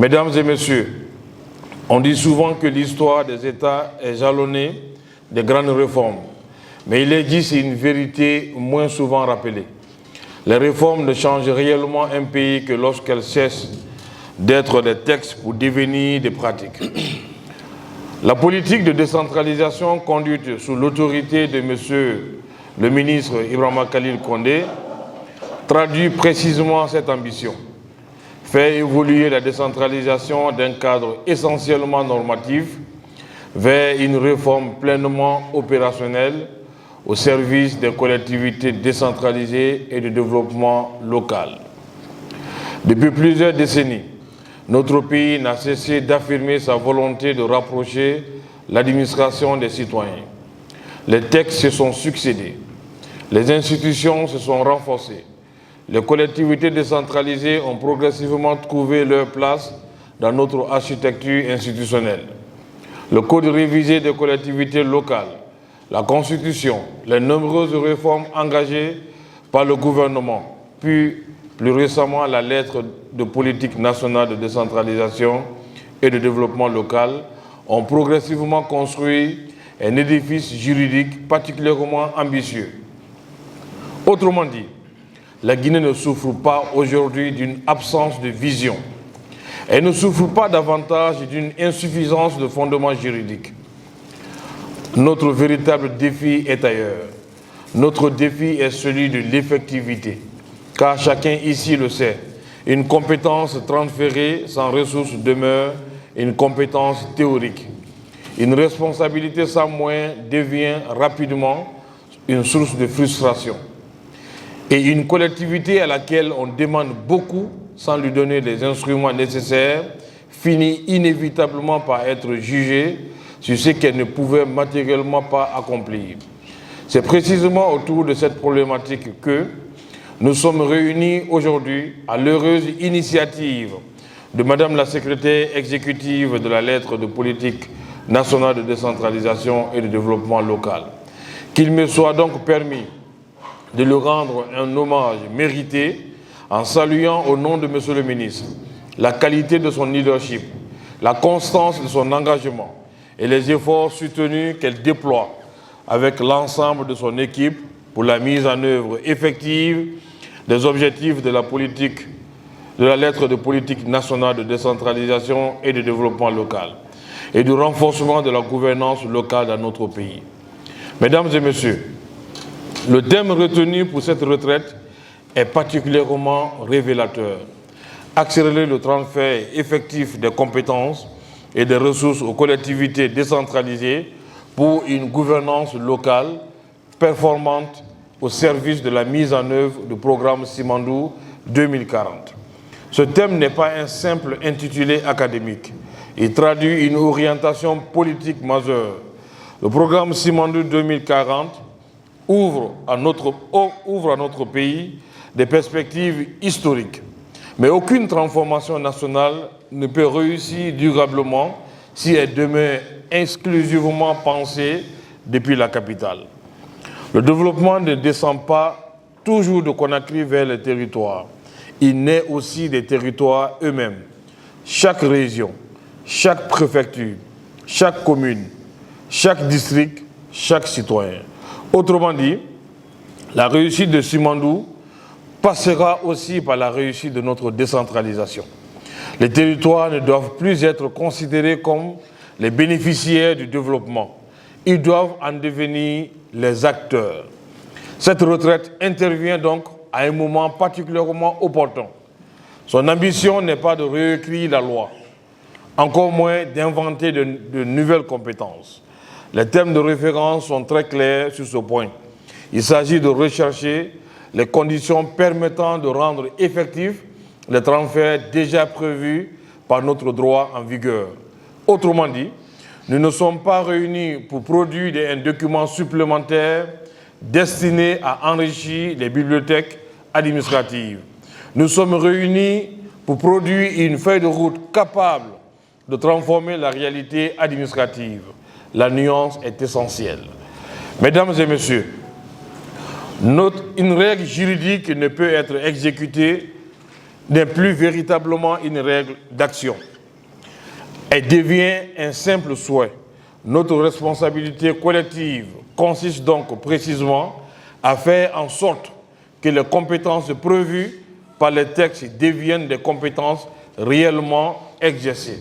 Mesdames et messieurs, on dit souvent que l'histoire des États est jalonnée de grandes réformes. Mais il est dit, c'est une vérité moins souvent rappelée. Les réformes ne changent réellement un pays que lorsqu'elles cessent d'être des textes pour devenir des pratiques. La politique de décentralisation conduite sous l'autorité de M. le ministre Ibrahima Khalil Condé traduit précisément cette ambition. Fait évoluer la décentralisation d'un cadre essentiellement normatif vers une réforme pleinement opérationnelle au service des collectivités décentralisées et du développement local. Depuis plusieurs décennies, notre pays n'a cessé d'affirmer sa volonté de rapprocher l'administration des citoyens. Les textes se sont succédés, les institutions se sont renforcées, les collectivités décentralisées ont progressivement trouvé leur place dans notre architecture institutionnelle. Le Code révisé des collectivités locales, la Constitution, les nombreuses réformes engagées par le gouvernement, puis plus récemment la lettre de politique nationale de décentralisation et de développement local, ont progressivement construit un édifice juridique particulièrement ambitieux. Autrement dit, la Guinée ne souffre pas aujourd'hui d'une absence de vision. Elle ne souffre pas davantage d'une insuffisance de fondements juridiques. Notre véritable défi est ailleurs. Notre défi est celui de l'effectivité. Car chacun ici le sait, une compétence transférée sans ressources demeure une compétence théorique. Une responsabilité sans moyens devient rapidement une source de frustration. Et une collectivité à laquelle on demande beaucoup sans lui donner les instruments nécessaires finit inévitablement par être jugée sur ce qu'elle ne pouvait matériellement pas accomplir. C'est précisément autour de cette problématique que nous sommes réunis aujourd'hui à l'heureuse initiative de Madame la secrétaire exécutive de la lettre de politique nationale de décentralisation et de développement local. Qu'il me soit donc permis de lui rendre un hommage mérité en saluant au nom de Monsieur le ministre la qualité de son leadership, la constance de son engagement et les efforts soutenus qu'elle déploie avec l'ensemble de son équipe pour la mise en œuvre effective des objectifs de la lettre de politique nationale de décentralisation et de développement local et du renforcement de la gouvernance locale dans notre pays. Mesdames et messieurs, le thème retenu pour cette retraite est particulièrement révélateur. Accélérer le transfert effectif des compétences et des ressources aux collectivités décentralisées pour une gouvernance locale performante au service de la mise en œuvre du programme Simandou 2040. Ce thème n'est pas un simple intitulé académique. Il traduit une orientation politique majeure. Le programme Simandou 2040 ouvre à notre pays des perspectives historiques. Mais aucune transformation nationale ne peut réussir durablement si elle demeure exclusivement pensée depuis la capitale. Le développement ne descend pas toujours de Conakry vers les territoires. Il naît aussi des territoires eux-mêmes. Chaque région, chaque préfecture, chaque commune, chaque district, chaque citoyen. Autrement dit, la réussite de Simandou passera aussi par la réussite de notre décentralisation. Les territoires ne doivent plus être considérés comme les bénéficiaires du développement. Ils doivent en devenir les acteurs. Cette retraite intervient donc à un moment particulièrement opportun. Son ambition n'est pas de réécrire la loi, encore moins d'inventer de nouvelles compétences. Les thèmes de référence sont très clairs sur ce point. Il s'agit de rechercher les conditions permettant de rendre effectifs les transferts déjà prévus par notre droit en vigueur. Autrement dit, nous ne sommes pas réunis pour produire un document supplémentaire destiné à enrichir les bibliothèques administratives. Nous sommes réunis pour produire une feuille de route capable de transformer la réalité administrative. La nuance est essentielle. Mesdames et messieurs, une règle juridique ne peut être exécutée n'est plus véritablement une règle d'action. Elle devient un simple souhait. Notre responsabilité collective consiste donc précisément à faire en sorte que les compétences prévues par les textes deviennent des compétences réellement exercées.